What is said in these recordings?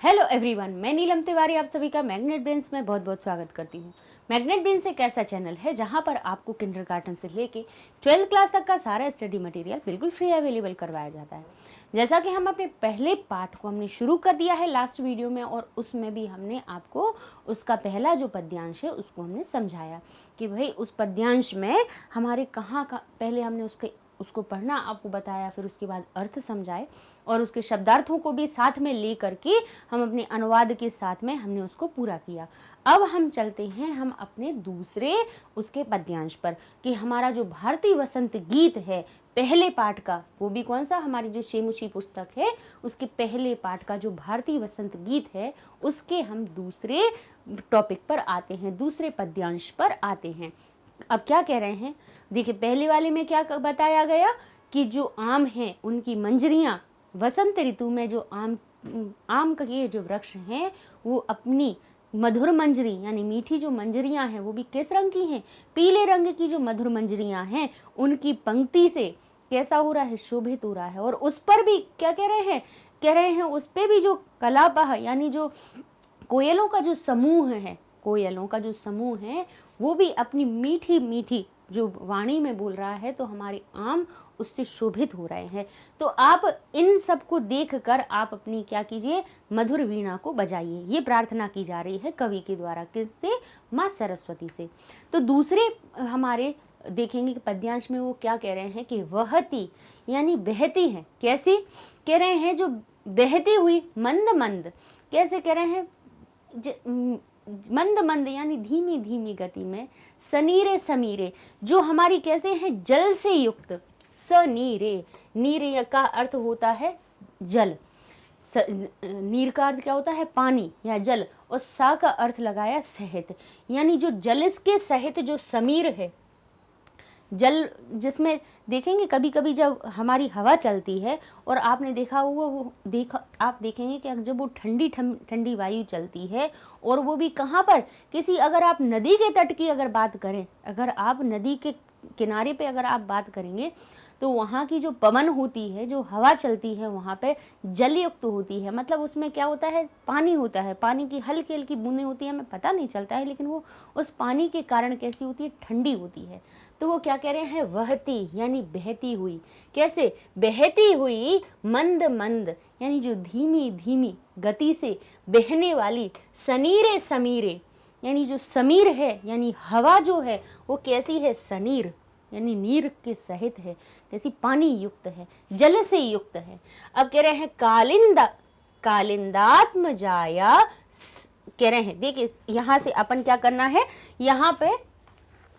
Hello everyone, मैं नीलम तिवारी आप सभी का मैग्नेट ब्रेन्स में बहुत बहुत स्वागत करती हूँ। मैग्नेट ब्रेन्स एक ऐसा चैनल है जहाँ पर आपको किंडरगार्टन से लेके 12th क्लास तक का सारा स्टडी मटेरियल बिल्कुल फ्री अवेलेबल करवाया जाता है। जैसा कि हम अपने पहले पार्ट को हमने शुरू कर दिया है लास्ट वीडियो में, और उसमें भी हमने आपको उसका पहला जो पद्यांश है उसको हमने समझाया कि भाई उस पद्यांश में हमारे कहाँ का पहले हमने उसको पढ़ना आपको बताया, फिर उसके बाद अर्थ समझाए और उसके शब्दार्थों को भी साथ में ले करके हम अपने अनुवाद के साथ में हमने उसको पूरा किया। अब हम चलते हैं हम अपने दूसरे उसके पद्यांश पर कि हमारा जो भारतीय वसंत गीत है पहले पाठ का, वो भी कौन सा, हमारी जो शेमुशी पुस्तक है उसके पहले पाठ का जो भारतीय वसंत गीत है उसके हम दूसरे टॉपिक पर आते हैं, दूसरे पद्यांश पर आते हैं। अब क्या कह रहे हैं, देखिए पहले वाले में क्या बताया गया कि जो आम हैं उनकी मंजरियां वसंत ऋतु में जो आम के जो वृक्ष हैं वो अपनी मधुर मंजरी यानी मीठी जो मंजरियां हैं वो भी किस रंग की हैं, पीले रंग की जो मधुर मंजरियां हैं उनकी पंक्ति से कैसा हो रहा है, शोभित हो रहा है। और उस पर भी क्या कह रहे हैं उस पर भी जो कलापह यानी जो कोयलों का जो समूह है, कोयलों का जो समूह है वो भी अपनी मीठी मीठी जो वाणी में बोल रहा है, तो हमारे आम उससे शोभित हो रहे हैं। तो आप इन सब को देखकर आप अपनी क्या कीजिए, मधुर वीणा को बजाइए, ये प्रार्थना की जा रही है कवि के द्वारा, किससे, माँ सरस्वती से। तो दूसरे हमारे देखेंगे कि पद्यांश में वो क्या कह रहे हैं कि वहती यानी बहती है, कैसी कह रहे हैं, जो बहती हुई मंद मंद, कैसे कह रहे हैं, मंद मंद यानी धीमी धीमी गति में, सनीरे समीरे जो हमारी कैसे हैं, जल से युक्त, सनीरे, नीर का अर्थ होता है जल, नीर का अर्थ क्या होता है, पानी या जल, और सा का अर्थ लगाया सहित, यानी जो जल के सहित जो समीर है, जल जिसमें देखेंगे कभी कभी जब हमारी हवा चलती है और आपने देखा हुआ आप देखेंगे कि जब वो ठंडी ठंडी वायु चलती है, और वो भी कहाँ पर, किसी अगर आप नदी के तट की अगर बात करें, अगर आप नदी के किनारे पे अगर आप बात करेंगे तो वहाँ की जो पवन होती है, जो हवा चलती है वहाँ पे जलयुक्त होती है, मतलब उसमें क्या होता है, पानी होता है, पानी की हल्की हल्की बूंदें होती है, हमें पता नहीं चलता है, लेकिन वो उस पानी के कारण कैसी होती है, ठंडी होती है। तो वो क्या कह रहे हैं, वहती यानी बहती हुई, कैसे, बहती हुई मंद मंद यानी जो धीमी धीमी गति से बहने वाली, सनीरे समीरे यानी जो समीर है यानी हवा जो है वो कैसी है, सनीर यानी नीर के सहित है, जैसी पानी युक्त है, जल से युक्त है। अब कह रहे हैं कालिंदात्म जाया, कह रहे हैं, देखिए यहाँ से अपन क्या करना है, यहाँ पे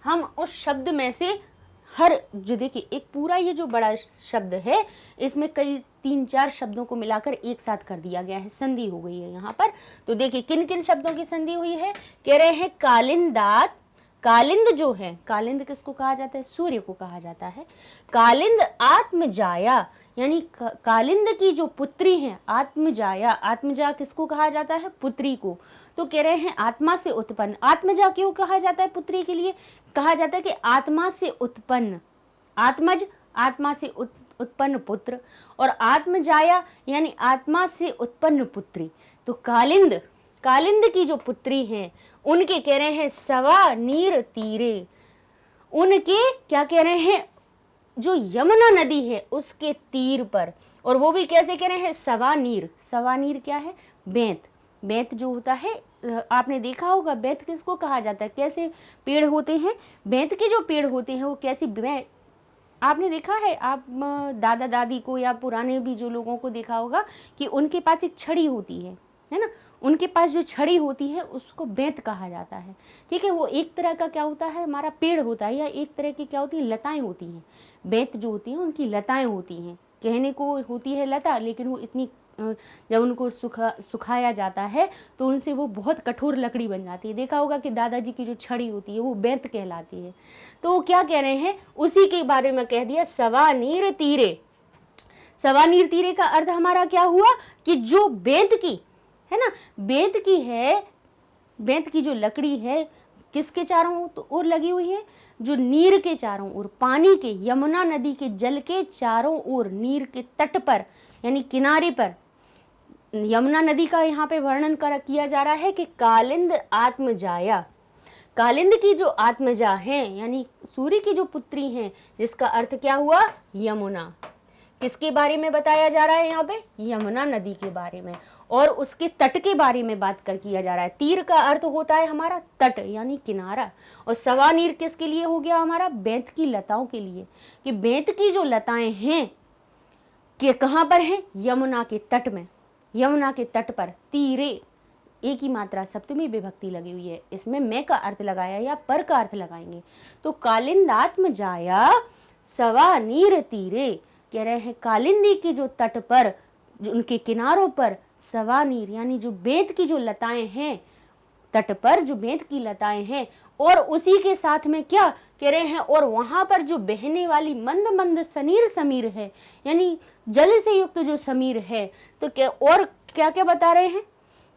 हम उस शब्द में से हर जो देखिए एक पूरा ये जो बड़ा शब्द है इसमें कई 3-4 शब्दों को मिलाकर एक साथ कर दिया गया है, संधि हो गई है यहाँ पर। तो देखिए किन किन शब्दों की संधि हुई है, कह रहे हैं कालिंदात, कालिंद जो है, कालिंद किसको कहा जाता है, सूर्य को कहा जाता है। कालिंद आत्मजाया यानी कालिंद की जो पुत्री है, आत्मजाया, आत्मजा किसको कहा जाता है, पुत्री को। तो कह रहे हैं आत्मा से उत्पन्न, आत्मजा क्यों कहा जाता है, पुत्री के लिए कहा जाता है कि आत्मा से उत्पन्न, आत्मज आत्मा से उत्पन्न पुत्र, और आत्मजाया यानी आत्मा से उत्पन्न पुत्री। तो कालिंद की जो पुत्री हैं उनके कह रहे हैं सवा नीर तीरे, उनके क्या कह रहे हैं, जो यमुना नदी है उसके तीर पर, और वो भी कैसे कह रहे हैं, सवा नीर क्या है, बेंत जो होता है, आपने देखा होगा बेंत किसको कहा जाता है, कैसे पेड़ होते हैं, बेंत के जो पेड़ होते हैं वो कैसी, आपने देखा है, आप दादा दादी को या पुराने भी जो लोगों को देखा होगा कि उनके पास एक छड़ी होती है ना, उनके पास जो छड़ी होती है उसको बेंत कहा जाता है। ठीक है, वो एक तरह का क्या होता है, हमारा पेड़ होता है, या एक तरह की क्या होती है, लताएं होती हैं। बेंत जो होती हैं उनकी लताएं होती हैं, कहने को होती है लता, लेकिन वो इतनी, जब उनको सुखाया जाता है तो उनसे वो बहुत कठोर लकड़ी बन जाती है। देखा होगा कि दादाजी की जो छड़ी होती है वो बेंत कहलाती है। तो वो क्या कह रहे हैं, उसी के बारे में कह दिया, सवा नीर तीरे। सवा नीर तीरे का अर्थ हमारा क्या हुआ कि जो बेंत की है ना, बेंत की जो लकड़ी है किसके चारों ओर लगी हुई है, जो नीर के चारों ओर, पानी के, यमुना नदी के जल के चारों ओर, नीर के तट पर यानी किनारे पर यमुना नदी का यहाँ पे वर्णन किया जा रहा है कि कालिंद आत्मजाया, कालिंद की जो आत्मजा है यानी सूर्य की जो पुत्री हैं, जिसका अर्थ क्या हुआ, यमुना। किसके बारे में बताया जा रहा है यहाँ पे, यमुना नदी के बारे में, और उसके तट के बारे में बात किया जा रहा है। तीर का अर्थ होता है हमारा तट यानी किनारा, और सवानीर किसके लिए हो गया हमारा, बेंत की लताओं के लिए, कि बेंत की जो लताएं हैं कि कहाँ पर हैं, यमुना के तट में, यमुना के तट पर। तीरे एक ही मात्रा सप्तमी विभक्ति लगी हुई है, इसमें मैं का अर्थ लगाया या पर का अर्थ लगाएंगे। तो कालिंदात्म जाया सवा नीर तीरे, कह रहे हैं कालिंदी के जो तट पर, जो उनके किनारों पर, सवा नीर यानी जो बेंत की जो लताएं हैं, तट पर जो बेंत की लताएं हैं, और उसी के साथ में क्या कह रहे हैं, और वहां पर जो बहने वाली मंद मंद सनीर समीर है, यानी जल से युक्त जो समीर है। तो क्या और क्या क्या बता रहे हैं,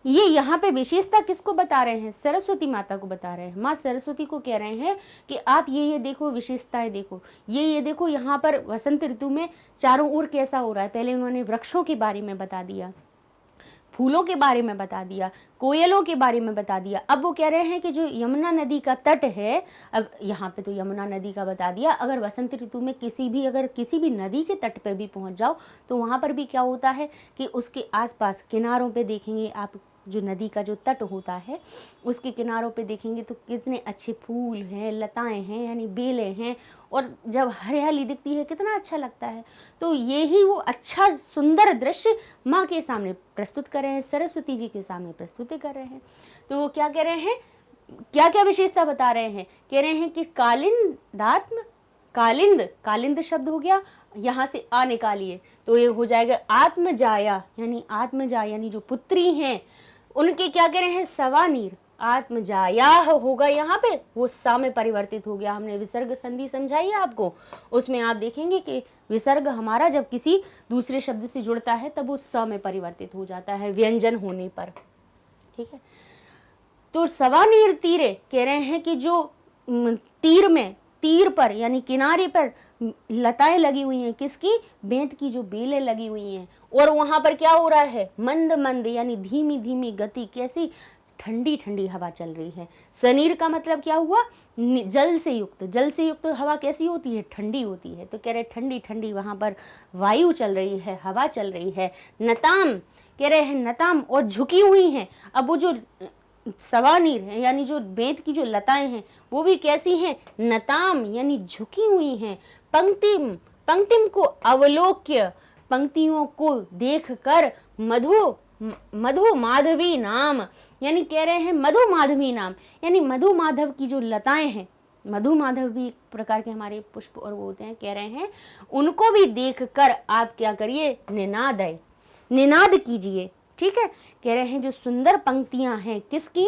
ये यहाँ पे विशेषता किसको बता रहे हैं, सरस्वती माता को बता रहे हैं। माँ सरस्वती को कह रहे हैं कि आप ये देखो, विशेषताएं देखो, ये देखो, यहाँ पर वसंत ऋतु में चारों ओर कैसा हो रहा है। पहले उन्होंने वृक्षों के बारे में बता दिया, फूलों के बारे में बता दिया, कोयलों के बारे में बता दिया। अब वो कह रहे हैं कि जो यमुना नदी का तट है, अब यहाँ पे तो यमुना नदी का बता दिया, अगर वसंत ऋतु में अगर किसी भी नदी के तट पे भी पहुँच जाओ तो वहाँ पर भी क्या होता है कि उसके आसपास किनारों पे देखेंगे आप, जो नदी का जो तट होता है उसके किनारों पे देखेंगे तो कितने अच्छे फूल हैं, लताएं हैं यानी बेलें हैं, और जब हरियाली दिखती है कितना अच्छा लगता है। तो यही वो अच्छा सुंदर दृश्य माँ के सामने प्रस्तुत कर रहे हैं, सरस्वती जी के सामने प्रस्तुति कर रहे हैं। तो वो क्या कह रहे हैं, क्या क्या विशेषता बता रहे हैं, कह रहे हैं कि कालिंदात्म, कालिंद शब्द हो गया, यहाँ से आ निकालिए तो ये हो जाएगा आत्मजाया, यानी आत्मजा यानी जो पुत्री हैं उनके क्या कह रहे हैं, सवानीर, आत्मजाया होगा यहाँ पे, वो सा में परिवर्तित हो गया। हमने विसर्ग संधि समझाई है आपको, उसमें आप देखेंगे कि विसर्ग हमारा जब किसी दूसरे शब्द से जुड़ता है तब वो स में परिवर्तित हो जाता है व्यंजन होने पर, ठीक है। तो सवानीर तीरे कह रहे हैं कि जो तीर में, तीर पर यानी किनारे पर लताएं लगी हुई हैं, किसकी, बेंत की जो बेलें लगी हुई हैं, और वहां पर क्या हो रहा है, मंद मंद यानी धीमी धीमी गति, कैसी, ठंडी ठंडी हवा चल रही है। सनीर का मतलब क्या हुआ, जल से युक्त, जल से युक्त हवा कैसी होती है, ठंडी होती है। तो कह रहे ठंडी ठंडी वहां पर वायु चल रही है, हवा चल रही है। नताम कह रहे हैं, नताम और झुकी हुई हैं। अब वो जो सवानीर है यानी जो बेंत की जो लताएं हैं वो भी कैसी हैं, नताम यानी झुकी हुई हैं। पंक्तिम, पंक्तिम को अवलोक्य, पंक्तियों को देखकर, मधु माधवी नाम, यानी कह रहे हैं मधु माधवी नाम, यानी मधु माधव की जो लताएं हैं, मधु माधव भी एक प्रकार के हमारे पुष्प और वो होते हैं, कह रहे हैं उनको भी देखकर आप क्या करिए, निनाद कीजिए, ठीक है। कह रहे हैं जो सुंदर पंक्तियां हैं किसकी,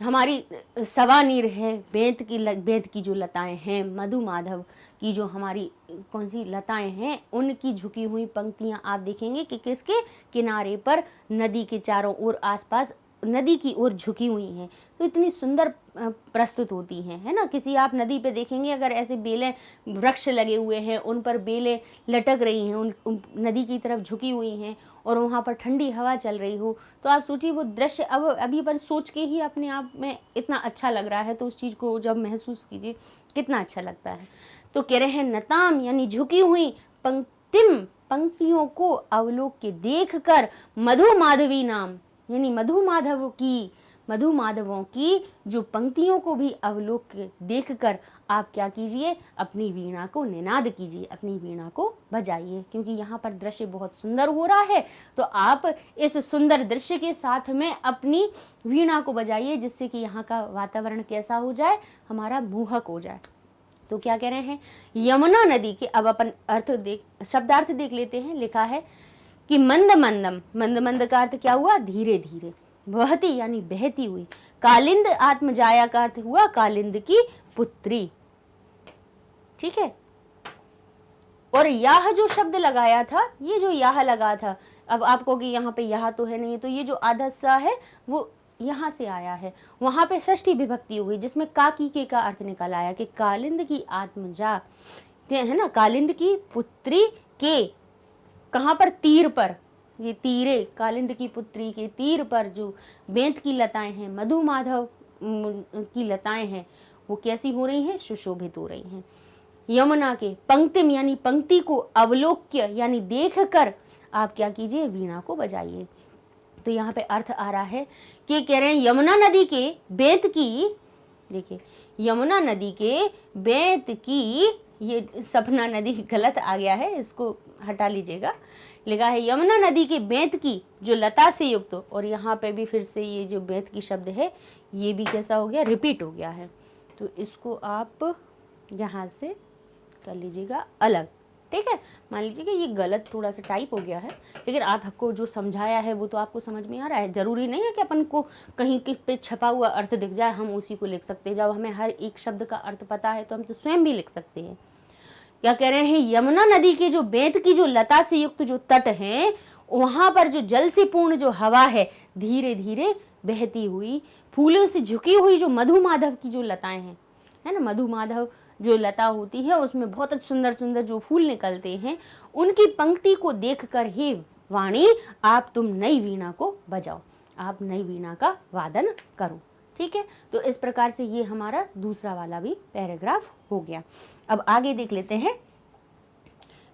हमारी सवानीर है, बेंत की जो लताएं हैं, मधु माधव की जो हमारी कौन सी लताएं हैं, उनकी झुकी हुई पंक्तियां आप देखेंगे कि किसके किनारे पर, नदी के चारों ओर, आसपास नदी की ओर झुकी हुई हैं। तो इतनी सुंदर प्रस्तुत होती हैं, है ना। किसी आप नदी पे देखेंगे अगर ऐसे बेलें, वृक्ष लगे हुए हैं, उन पर बेलें लटक रही हैं, उन नदी की तरफ झुकी हुई हैं, और वहाँ पर ठंडी हवा चल रही हो, तो आप सोचिए वो दृश्य अब अभी पर सोच के ही अपने आप में इतना अच्छा लग रहा है, तो उस चीज़ को जब महसूस कीजिए कितना अच्छा लगता है। तो कह रहे हैं नताम यानी झुकी हुई, पंक्तिम पंक्तियों को अवलोक के देख कर, मधु माधवी नाम यानी मधु माधवों की जो पंक्तियों को भी अवलोक देखकर आप क्या कीजिए, अपनी वीणा को निनाद कीजिए, अपनी वीणा को बजाइए, क्योंकि यहाँ पर दृश्य बहुत सुंदर हो रहा है। तो आप इस सुंदर दृश्य के साथ में अपनी वीणा को बजाइए, जिससे कि यहाँ का वातावरण कैसा हो जाए, हमारा मोहक हो जाए। तो क्या कह रहे हैं, यमुना नदी के, अब अपन शब्दार्थ देख लेते हैं। लिखा है कि मंद मंदम, मंद मंद का अर्थ क्या हुआ, धीरे धीरे, बहती यानी बहती हुई। कालिंद आत्मजाया का अर्थ हुआ कालिंद की पुत्री, ठीक है। और यह जो शब्द लगाया था, ये जो यह लगा था, अब आपको कि यहाँ पे यह तो है नहीं, तो ये जो आधा सा है वो यहाँ से आया है, वहां पे षष्ठी विभक्ति हो गई, जिसमें काकी के का अर्थ निकल आया कि कालिंद की आत्मजा, है ना, कालिंद की पुत्री के, कहाँ पर, तीर पर, ये तीरे, कालिंद की पुत्री के तीर पर जो बेंत की लताएं हैं, मधु माधव की लताएं हैं, वो कैसी हो रही हैं? सुशोभित हो रही हैं। यमुना के पंक्तिम यानी पंक्ति को अवलोक्य यानी देख कर आप क्या कीजिए? वीणा को बजाइए। तो यहाँ पे अर्थ आ रहा है कि कह रहे हैं यमुना नदी के बेंत की, देखिए यमुना नदी के बेंत की, ये सपना नदी गलत आ गया है, इसको हटा लीजिएगा। लिखा है यमुना नदी के बेंत की जो लता से युक्त, और यहाँ पे भी फिर से ये जो बेंत की शब्द है ये भी कैसा हो गया? रिपीट हो गया है। तो इसको आप यहाँ से कर लीजिएगा अलग, ठीक है। मान लीजिए कि ये गलत थोड़ा सा टाइप हो गया है, लेकिन आपको जो समझाया है वो तो आपको समझ में आ रहा है। जरूरी नहीं है कि अपन को कहीं पे छपा हुआ अर्थ दिख जाए हम उसी को लिख सकते हैं। जब हमें हर एक शब्द का अर्थ पता है तो हम तो स्वयं भी लिख सकते हैं। क्या कह रहे हैं? यमुना नदी के जो बेंत की जो लता से युक्त जो तट हैं, वहां पर जो जल से पूर्ण जो हवा है धीरे धीरे बहती हुई, फूलों से झुकी हुई जो मधु माधव की जो लताएं हैं, है ना, मधु माधव जो लता होती है उसमें बहुत सुंदर सुंदर जो फूल निकलते हैं, उनकी पंक्ति को देखकर ही वाणी आप तुम नई वीणा को बजाओ, आप नई वीणा का वादन करो। ठीक है, तो इस प्रकार से ये हमारा दूसरा वाला भी पैराग्राफ हो गया। अब आगे देख लेते हैं,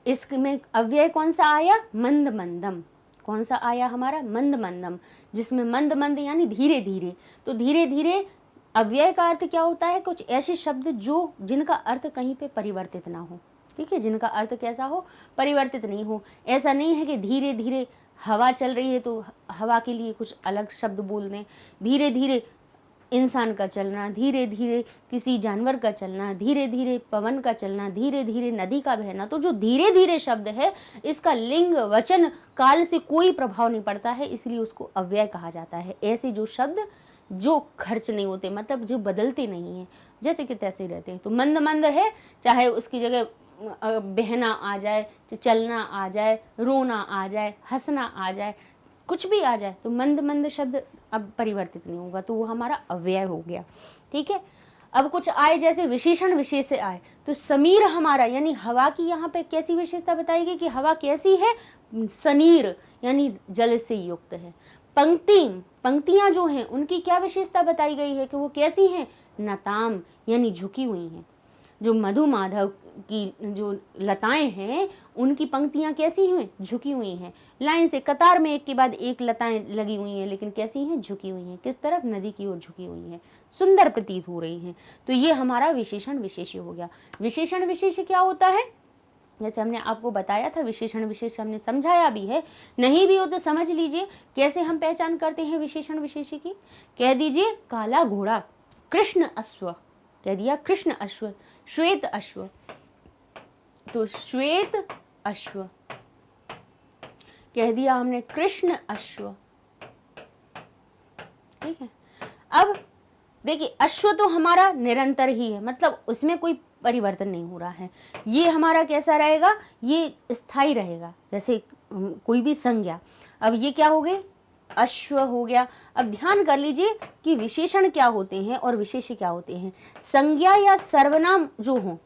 इसमें अव्यय कौन सा आया? मंद मंदम। कौन सा आया हमारा? मंद मंदम, जिसमें मंद मंद यानी धीरे धीरे। तो धीरे धीरे अव्यय का अर्थ क्या होता है? कुछ ऐसे शब्द जो जिनका अर्थ कहीं पे परिवर्तित ना हो, ठीक है, जिनका अर्थ कैसा हो? परिवर्तित नहीं हो। ऐसा नहीं है कि धीरे धीरे हवा चल रही है तो हवा के लिए कुछ अलग शब्द बोल दें, धीरे धीरे इंसान का चलना, धीरे धीरे किसी जानवर का चलना, धीरे धीरे पवन का चलना, धीरे धीरे नदी का बहना। तो जो धीरे धीरे शब्द है इसका लिंग वचन काल से कोई प्रभाव नहीं पड़ता है, इसलिए उसको अव्यय कहा जाता है। ऐसे जो शब्द जो खर्च नहीं होते, मतलब जो बदलते नहीं हैं, जैसे कि तैसे रहते हैं। तो मंद मंद है, चाहे उसकी जगह बहना आ जाए, चलना आ जाए, रोना आ जाए, हंसना आ जाए, कुछ भी आ जाए, तो मंद मंद शब्द अब परिवर्तित नहीं होगा, तो वो हमारा अव्यय हो गया। ठीक है, अब कुछ आए जैसे विशेषण विशेष आए, तो समीर हमारा यानी हवा की यहाँ पे कैसी विशेषता बताई गई कि हवा कैसी है? सनीर यानी जल से युक्त है। पंक्तियां जो हैं उनकी क्या विशेषता बताई गई है कि वो कैसी हैं? नताम यानी झुकी हुई हैं। जो मधु माधव की जो लताएं हैं उनकी पंक्तियां कैसी हुई? झुकी हुई हैं। लाइन से कतार में एक के बाद एक लताएं लगी हुई हैं, लेकिन कैसी हैं? झुकी हुई हैं। किस तरफ? नदी की ओर झुकी हुई हैं, सुंदर प्रतीत हो रही हैं। तो ये हमारा विशेषण विशेष्य हो गया। विशेषण विशेष्य क्या होता है? जैसे हमने आपको बताया था, विशेषण विशेष्य हमने समझाया भी है, नहीं भी हो तो समझ लीजिए कैसे हम पहचान करते हैं विशेषण विशेष्य की। कह दीजिए काला घोड़ा, कृष्ण अश्व, कह दिया कृष्ण अश्व, श्वेत अश्व, तो श्वेत अश्व कह दिया हमने, कृष्ण अश्व। ठीक है, अब देखिए अश्व तो हमारा निरंतर ही है, मतलब उसमें कोई परिवर्तन नहीं हो रहा है। ये हमारा कैसा रहेगा? ये स्थायी रहेगा, जैसे कोई भी संज्ञा। अब ये क्या हो गए? अश्व हो गया। अब ध्यान कर लीजिए कि विशेषण क्या होते हैं और विशेष्य क्या होते हैं। संज्ञा या सर्वनाम जो हो,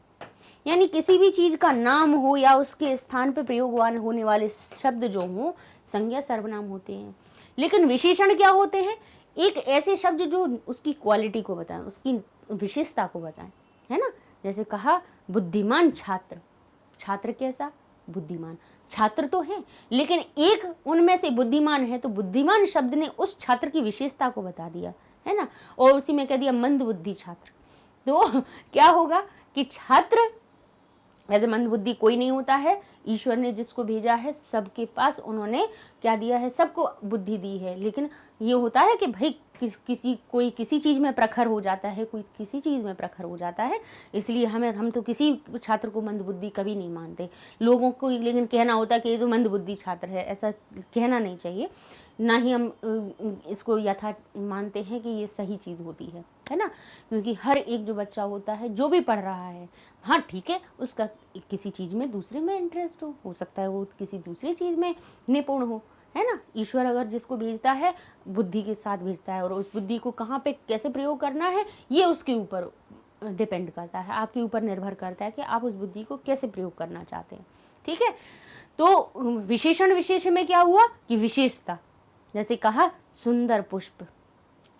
यानी किसी भी चीज का नाम हो या उसके स्थान पर प्रयोगवान होने वाले शब्द जो हो, संज्ञा सर्वनाम होते हैं। लेकिन विशेषण क्या होते हैं? एक ऐसे शब्द जो उसकी क्वालिटी को बताएं, उसकी विशेषता को बताएं, है ना। जैसे कहा बुद्धिमान छात्र, छात्र कैसा? बुद्धिमान। छात्र तो है, लेकिन एक उनमें से बुद्धिमान है, तो बुद्धिमान शब्द ने उस छात्र की विशेषता को बता दिया, है ना। और उसी में कह दिया मंद बुद्धि छात्र, तो क्या होगा कि छात्र, वैसे मंद बुद्धि कोई नहीं होता है, ईश्वर ने जिसको भेजा है सबके पास उन्होंने क्या दिया है? सबको बुद्धि दी है। लेकिन ये होता है कि भाई कोई किसी चीज में प्रखर हो जाता है, कोई किसी चीज में प्रखर हो जाता है, इसलिए हम तो किसी छात्र को मंद बुद्धि कभी नहीं मानते लोगों को। लेकिन कहना होता है कि ये तो मंद बुद्धि छात्र है, ऐसा कहना नहीं चाहिए, ना ही हम इसको यथार्थ मानते हैं कि ये सही चीज़ होती है ना। क्योंकि हर एक जो बच्चा होता है जो भी पढ़ रहा है, हाँ ठीक है, उसका किसी चीज़ में दूसरे में इंटरेस्ट हो सकता है वो किसी दूसरी चीज़ में निपुण हो, है ना। ईश्वर अगर जिसको भेजता है बुद्धि के साथ भेजता है, और उस बुद्धि को कहाँ पे कैसे प्रयोग करना है ये उसके ऊपर डिपेंड करता है, आपके ऊपर निर्भर करता है कि आप उस बुद्धि को कैसे प्रयोग करना चाहते हैं, ठीक है। तो विशेषण विशेष्य में क्या हुआ कि विशेषता, जैसे कहा सुंदर पुष्प,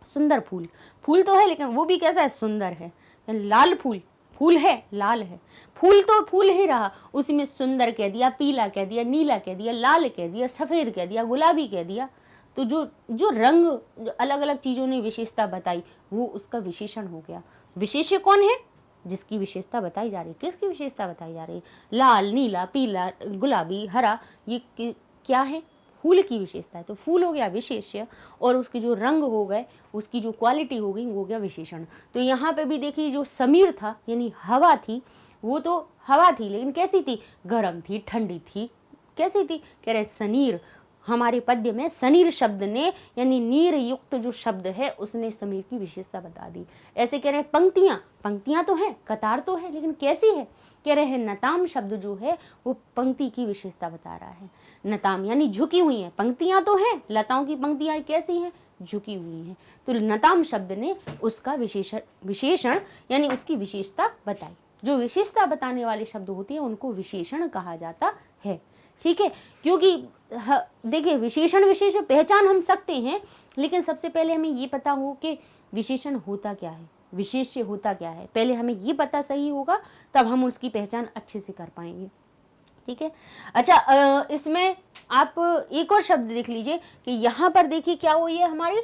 सुंदर फूल, फूल तो है लेकिन वो भी कैसा है, सुंदर है। लाल फूल, फूल है लाल है, फूल तो फूल ही रहा, उसमें सुंदर कह दिया, पीला कह दिया, नीला कह दिया, लाल कह दिया, सफेद कह दिया, गुलाबी कह दिया। तो जो जो रंग, जो अलग अलग चीजों ने विशेषता बताई, वो उसका विशेषण हो गया। विशेष्य कौन है, जिसकी विशेषता बताई जा रही है। किसकी विशेषता बताई जा रही है, लाल, नीला, पीला, गुलाबी, हरा, ये क्या है, फूल की विशेषता है। तो फूल हो गया विशेष्य, और उसके जो रंग हो गए, उसकी जो क्वालिटी हो गई, वो हो गया विशेषण। तो यहाँ पे भी देखिए जो समीर था यानी हवा थी, वो तो हवा थी लेकिन कैसी थी, गर्म थी, ठंडी थी, कैसी थी, कह रहे सनीर। हमारे पद्य में सनीर शब्द ने यानी नीर युक्त जो शब्द है उसने समीर की विशेषता बता दी। ऐसे कह रहे हैं पंक्तियां, पंक्तियां तो हैं, कतार तो है, लेकिन कैसी है, कह रहे हैं नताम शब्द जो है वो पंक्ति की विशेषता बता रहा है। नताम यानी झुकी हुई है, पंक्तियां तो हैं, लताओं की पंक्तियां कैसी हैं, झुकी हुई हैं। तो नताम शब्द ने उसका विशेषण यानी उसकी विशेषता बताई। जो विशेषता बताने वाले शब्द होते हैं उनको विशेषण कहा जाता है। ठीक है, क्योंकि देखिए विशेषण विशेष पहचान हम सकते हैं, लेकिन सबसे पहले हमें ये पता हो कि विशेषण होता क्या है, विशेष्य होता क्या है। पहले हमें ये पता सही होगा, तब हम उसकी पहचान अच्छे से कर पाएंगे। ठीक है, अच्छा इसमें आप एक और शब्द देख लीजिए कि यहाँ पर देखिए क्या हुई है, हमारी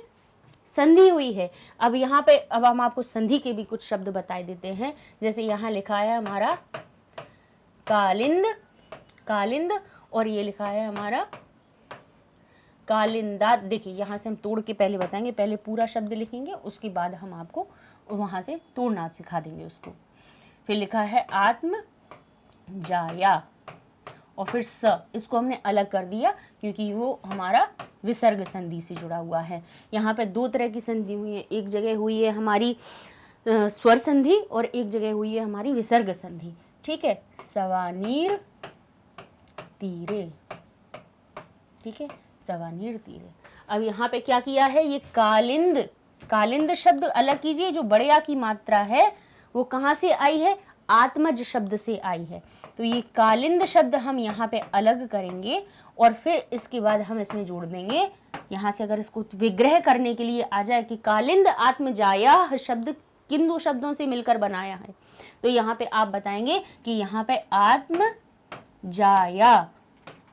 संधि हुई है। अब यहाँ पे अब हम आपको संधि के भी कुछ शब्द बताए देते हैं। जैसे यहाँ लिखा है हमारा कालिंद, कालिंद, और ये लिखा है हमारा कालिंदा। देखिए यहाँ से हम तोड़ के पहले बताएंगे, पहले पूरा शब्द लिखेंगे, उसके बाद हम आपको वहां से तोड़ना सिखा देंगे उसको। फिर लिखा है आत्म जाया, और फिर स, इसको हमने अलग कर दिया क्योंकि वो हमारा विसर्ग संधि से जुड़ा हुआ है। यहाँ पे दो तरह की संधि हुई है, एक जगह हुई है हमारी स्वर संधि और एक जगह हुई है हमारी विसर्ग संधि। ठीक है, सवानीर तीरे, ठीक है, सवानीर तीरे। अब यहाँ पे क्या किया है, ये कालिंद, कालिंद शब्द अलग कीजिए। जो बड़े आ की मात्रा है वो कहाँ से आई है, आत्मज शब्द से आई है। तो ये कालिंद शब्द हम यहाँ पे अलग करेंगे और फिर इसके बाद हम इसमें जोड़ देंगे। यहाँ से अगर इसको विग्रह करने के लिए आ जाए कि कालिंद आत्मजाया शब्द किन दो शब्दों से मिलकर बनाया है, तो यहाँ पे आप बताएंगे कि यहाँ पे आत्म जाया,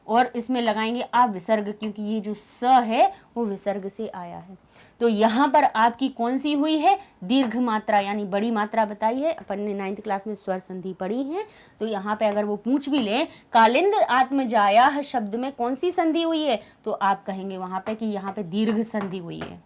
और इसमें लगाएंगे आप विसर्ग, क्योंकि ये जो स है वो विसर्ग से आया है। तो यहाँ पर आपकी कौन सी हुई है, दीर्घ मात्रा यानी बड़ी मात्रा बताई है। अपन ने 9th क्लास में स्वर संधि पढ़ी है, तो यहाँ पे अगर वो पूछ भी लें कालिंद आत्मजाया शब्द में कौन सी संधि हुई है, तो आप कहेंगे वहां पे कि यहाँ पे दीर्घ संधि हुई है।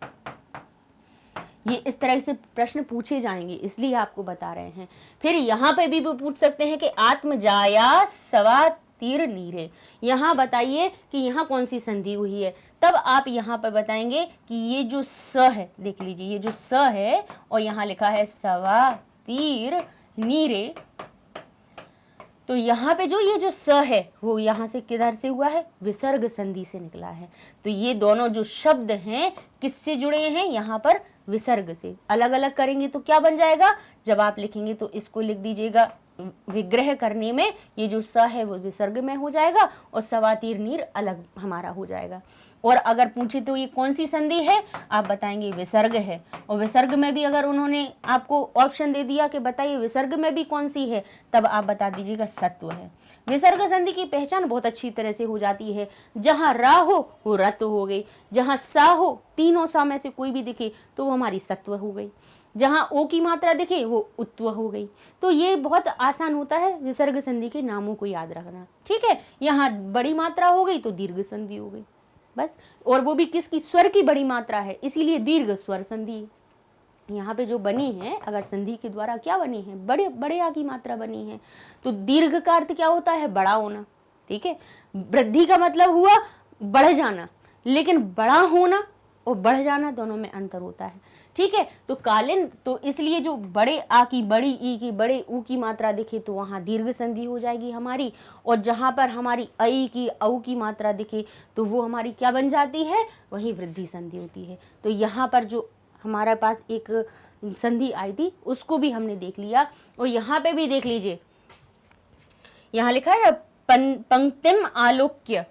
ये इस तरह से प्रश्न पूछे जाएंगे, इसलिए आपको बता रहे हैं। फिर यहाँ पे भी वो पूछ सकते हैं कि आत्मजाया सवा तीर नीरे, यहाँ बताइए कि यहाँ कौन सी संधि हुई है। तब आप यहाँ पर बताएंगे कि ये जो स है, देख लीजिए ये जो स है और यहाँ लिखा है सवा तीर नीरे, तो यहाँ पे जो ये जो स है वो यहाँ से किधर से हुआ है, विसर्ग संधि से निकला है। तो ये दोनों जो शब्द हैं किससे जुड़े हैं, यहाँ पर विसर्ग से। अलग अलग करेंगे तो क्या बन जाएगा, जब आप लिखेंगे तो इसको लिख दीजिएगा विग्रह करने में, ये जो स है वो विसर्ग में हो जाएगा और सवातीर नीर अलग हमारा हो जाएगा। और अगर पूछे तो ये कौन सी संधि है, आप बताएंगे विसर्ग है। और विसर्ग में भी अगर उन्होंने आपको ऑप्शन दे दिया कि बताइए विसर्ग में भी कौन सी है, तब आप बता दीजिएगा सत्व है। विसर्ग संधि की पहचान बहुत अच्छी तरह से हो जाती है। जहां रा हो वो रत्व हो गई, जहां सा हो, तीनों सा में से कोई भी दिखे तो वो हमारी सत्व हो गई, जहां ओ की मात्रा दिखे वो उत्व हो गई। तो ये बहुत आसान होता है विसर्ग संधि के नामों को याद रखना। ठीक है, यहाँ बड़ी मात्रा हो गई तो दीर्घ संधि हो गई बस, और वो भी किसकी, स्वर की बड़ी मात्रा है, इसीलिए दीर्घ स्वर संधि यहाँ पे जो बनी है। अगर संधि के द्वारा क्या बनी है, बड़े बड़े आ की मात्रा बनी है, तो दीर्घ का अर्थ क्या होता है, बड़ा होना। ठीक है, वृद्धि का मतलब हुआ बढ़ जाना, लेकिन बड़ा होना और बढ़ जाना दोनों में अंतर होता है। ठीक है, तो कालिंद, तो इसलिए जो बड़े आ की, बड़ी ई की, बड़े ऊ की मात्रा दिखे तो वहां दीर्घ संधि हो जाएगी हमारी, और जहां पर हमारी आई की, औ की मात्रा दिखे तो वो हमारी क्या बन जाती है, वही वृद्धि संधि होती है। तो यहाँ पर जो हमारे पास एक संधि आई थी उसको भी हमने देख लिया, और यहाँ पे भी देख लीजिए, यहाँ लिखा है पंक्तिम आलोक्य,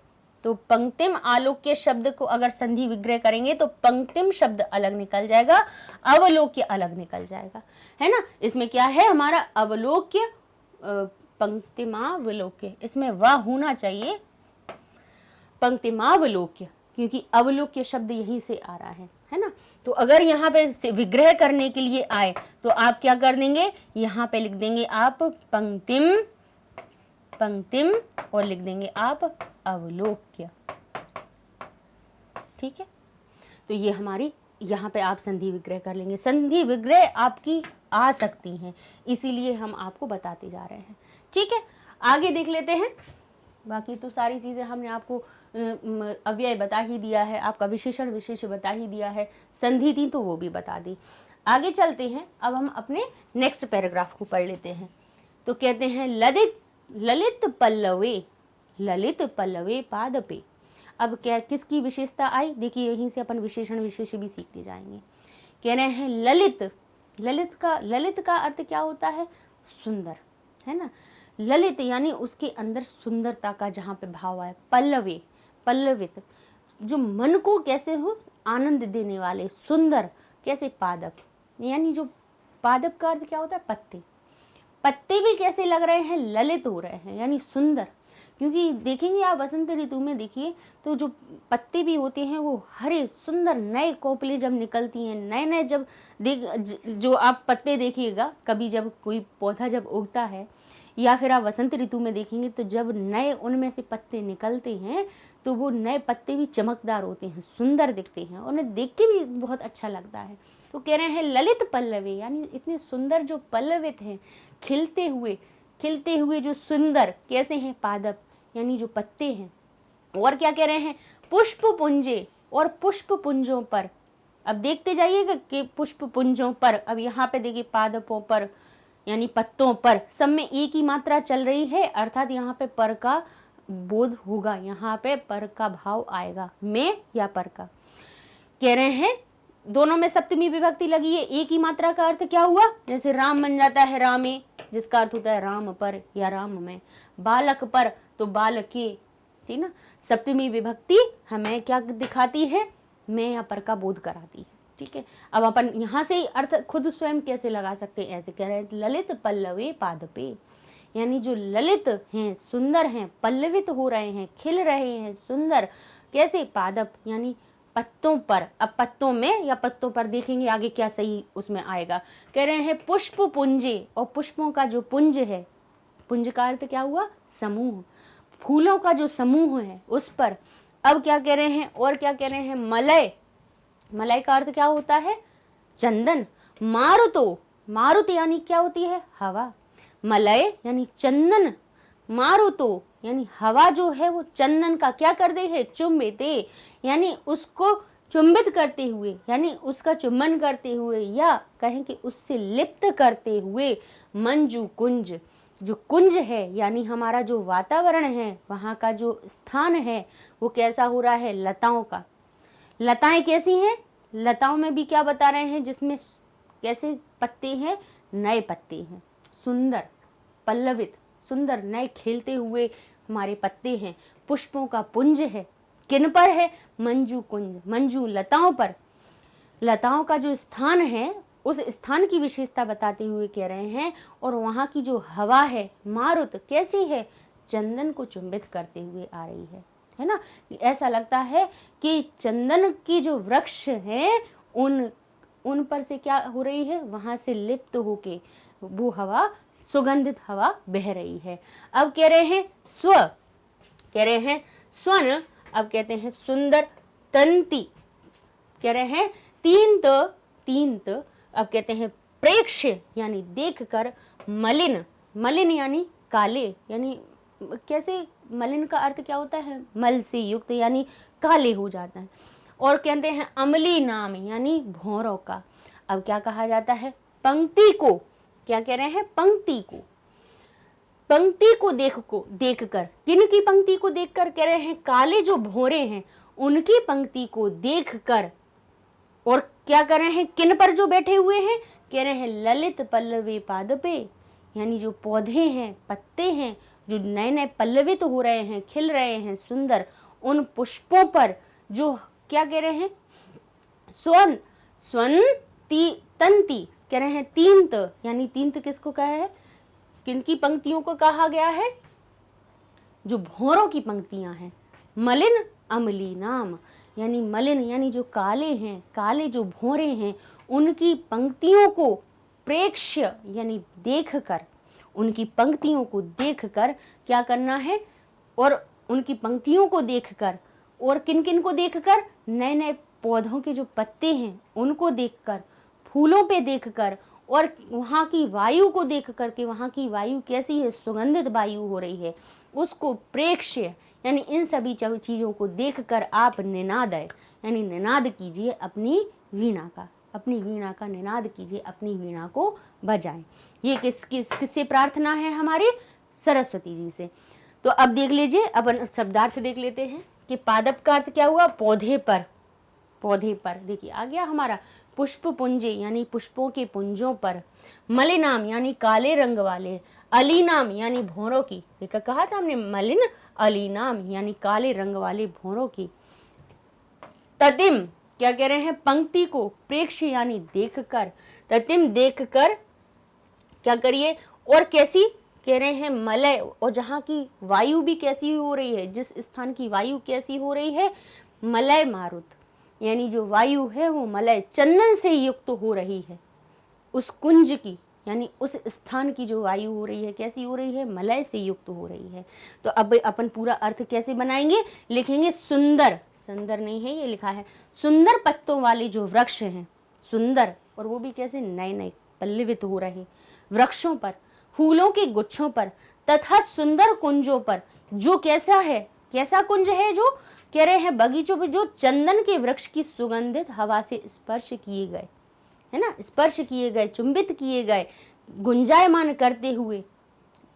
तो पंक्तिम आलोक्य शब्द को अगर संधि विग्रह करेंगे तो पंक्तिम शब्द अलग निकल जाएगा, अवलोक्य अलग निकल जाएगा, है ना। इसमें क्या है हमारा अवलोक्य, पंक्तिमावलोक्य, इसमें वाह होना चाहिए, पंक्तिमावलोक्य, क्योंकि अवलोक्य शब्द यहीं से आ रहा है ना। तो अगर यहाँ पे विग्रह करने के लिए आए तो आप क्या कर देंगे, यहाँ पे लिख देंगे आप पंक्तिम, पंक्तिम, और लिख देंगे आप अवलोक्य, ठीक है। तो ये हमारी यहाँ पे आप संधि विग्रह कर लेंगे। संधि विग्रह आपकी आ सकती हैं, इसीलिए हम आपको बताते जा रहे हैं, ठीक है। आगे देख लेते हैं। बाकी तो सारी चीज़ें हमने आपको अव्यय बता ही दिया है, आपका विशेषण विशेष बता ही दिया है, संधि थी तो वो भी बता दी। आगे चलते हैं, अब हम अपने नेक्स्ट पैराग्राफ को पढ़ लेते हैं। तो कहते हैं ललित पल्लवे, ललित पल्लवे पादपे। अब क्या किसकी विशेषता आई, देखिए यहीं से अपन विशेषण विशेष भी सीखते जाएंगे। कह रहे हैं ललित, ललित का अर्थ क्या होता है, सुंदर, है ना। ललित यानी उसके अंदर सुंदरता का जहाँ पे भाव आए। पल्लवे, पल्लवित, जो मन को कैसे हो आनंद देने वाले, सुंदर, कैसे पादप, यानी जो पादप का अर्थ क्या होता है, पत्ते, पत्ते भी कैसे लग रहे हैं, ललित हो रहे हैं, यानी सुंदर। क्योंकि देखेंगे आप वसंत ऋतु में देखिए तो जो पत्ते भी होते हैं वो हरे सुंदर नए कोपले जब निकलती हैं, नए नए जब जो आप पत्ते देखिएगा कभी, जब कोई पौधा जब उगता है या फिर आप वसंत ऋतु में देखेंगे तो जब नए उनमें से पत्ते निकलते हैं तो वो नए पत्ते भी चमकदार होते हैं, सुंदर दिखते हैं, उन्हें देख के भी बहुत अच्छा लगता है। तो कह रहे हैं ललित पल्लवे, यानी इतने सुंदर जो पल्लवित हैं, खिलते हुए जो सुंदर कैसे हैं, पादप यानी जो पत्ते हैं। और क्या कह रहे हैं, पुष्प पुंजे, और पुष्प पुंजों पर। अब देखते जाइएगा कि पुष्प पुंजों पर, अब यहाँ पे देखिए पादपों पर यानी पत्तों पर, सब में एक ही मात्रा चल रही है, अर्थात यहाँ पे पर का बोध होगा, यहाँ पे पर का भाव आएगा, में या पर का। कह रहे हैं दोनों में सप्तमी विभक्ति लगी है, एक ही मात्रा का अर्थ क्या हुआ, जैसे राम बन जाता है रामे, जिसका अर्थ होता है राम पर या राम में। बालक पर तो बालके, ठीक ना। सप्तमी विभक्ति हमें क्या दिखाती है, में या पर का बोध कराती है, ठीक है। अब अपन यहाँ से अर्थ खुद स्वयं कैसे लगा सकते हैं, ऐसे कह रहे हैं ललित पल्लवे पादपे, यानी जो ललित हैं, सुंदर हैं, पल्लवित हो रहे हैं, खिल रहे हैं, सुंदर कैसे, पादप यानी पत्तों पर। अब पत्तों में या पत्तों पर देखेंगे आगे क्या सही उसमें आएगा। कह रहे हैं पुष्प पुंजे, और पुष्पों का जो पुंज है, पुंज का अर्थ क्या हुआ, समूह, फूलों का जो समूह है उस पर। अब क्या कह रहे हैं, और क्या कह रहे हैं, मलय, मलय का अर्थ क्या होता है, चंदन। मारुतो, मारुत यानी क्या होती है, हवा। मलय यानी चंदन, मारुतो यानी हवा जो है वो चंदन का क्या कर दे है, चुंबिते, यानी उसको चुंबित करते हुए, यानी उसका चुम्बन करते हुए, या कहें कि उससे लिप्त करते हुए। मंजू कुंज, जो कुंज है यानी हमारा जो वातावरण है, वहाँ का जो स्थान है वो कैसा हो रहा है, लताओं का। लताएं कैसी हैं, लताओं में भी क्या बता रहे हैं, जिसमें कैसे पत्ते हैं, नए पत्ते हैं, सुंदर, पल्लवित, सुंदर नए खिलते हुए हमारे पत्ते हैं। पुष्पों का पुंज है, किन पर है, मंजू कुंज, मंजू लताओं पर। लताओं का जो स्थान है उस स्थान की विशेषता बताते हुए कह रहे हैं, और वहाँ की जो हवा है, मारुत कैसी है, चंदन को चुंबित करते हुए आ रही है ना। ऐसा लगता है कि चंदन की जो वृक्ष हैं उन पर से क्या हो रही है, वहां से लिप्त होके वो हवा, सुगंधित हवा बह रही है। अब कह रहे हैं स्व, कह रहे हैं स्वन, अब कहते हैं सुंदर तंती, कह रहे हैं तीन्त, अब कहते हैं प्रेक्ष्य यानी देखकर। मलिन, मलिन यानी काले, यानी कैसे, मलिन का अर्थ क्या होता है, मल से युक्त, यानी काले हो जाता है। और कहते हैं अमली नाम, यानी भौरों का। अब क्या कहा जाता है, पंक्ति को, क्या कह रहे हैं, पंक्ति को, पंक्ति को देखकर, किन की पंक्ति को देखकर, कह रहे हैं काले जो भौरे हैं उनकी पंक्ति को देखकर। और क्या कर रहे हैं, किन पर जो बैठे हुए हैं, कह रहे हैं ललित पल्लवे पादपे, यानी जो पौधे हैं, पत्ते हैं, जो नए नए पल्लवित हो रहे हैं, खिल रहे हैं सुंदर, उन पुष्पों पर जो क्या कह रहे हैं, तंती कह रहे हैं तींत, यानी तींत किसको कहा है, किनकी पंक्तियों को कहा गया है, जो भौरों की पंक्तियां हैं। मलिन अमली नाम, यानी मलिन यानी जो काले हैं, काले जो भौरे हैं, उनकी पंक्तियों को प्रेक्ष्य यानी देखकर, उनकी पंक्तियों को देखकर क्या करना है, और उनकी पंक्तियों को देखकर, और किन किन को देखकर, नए नए पौधों के जो पत्ते हैं उनको देखकर, फूलों पे देखकर, और वहाँ की वायु को देख करके, वहाँ की वायु कैसी है, सुगंधित वायु हो रही है, उसको प्रेक्ष्य यानी इन सभी चीज़ों को देखकर आप निनादय यानी निनाद कीजिए अपनी वीणा का, अपनी वीणा का निनाद कीजिए, अपनी वीणा को बजाएं। ये किससे प्रार्थना है, हमारे सरस्वती जी से। तो अब देख लीजिए, अपन शब्दार्थ देख लेते हैं कि पादप का अर्थ क्या हुआ, पौधे पर। पौधे पर देखिए आ गया हमारा, पुष्प पुंजे यानी पुष्पों के पुंजों पर, मलिनाम यानी काले रंग वाले, अलीनाम यानी भौरों की, देखा कहा था हमने, मलिन अलीनाम यानी काले रंग वाले भौरों की। ततिम क्या कह रहे हैं, पंक्ति को, प्रेक्ष यानी देखकर, ततिम देखकर क्या करिए, और कैसी कह रहे हैं, मलय, और जहाँ की वायु भी कैसी हो रही है, जिस स्थान की वायु कैसी हो रही है, मलय मारुत, यानी जो वायु है वो मलय चंदन से युक्त हो रही है। उस कुंज की यानी उस स्थान की जो वायु हो रही है कैसी हो रही है, मलय से युक्त हो रही है। तो अब अपन पूरा अर्थ कैसे बनाएंगे, लिखेंगे सुंदर, सुंदर नहीं है ये लिखा है, सुंदर पत्तों वाले जो वृक्ष हैं, सुंदर, और वो भी कैसे, नए नए पल्लवित हो रहे वृक्षों पर, फूलों के गुच्छों पर, तथा सुंदर कुंजों पर, जो कैसा है, कैसा कुंज है, जो कह रहे हैं बगीचों पर जो चंदन के वृक्ष की सुगंधित हवा से स्पर्श किए गए, है ना, स्पर्श किए गए, चुंबित किए गए, गुंजायमान करते हुए,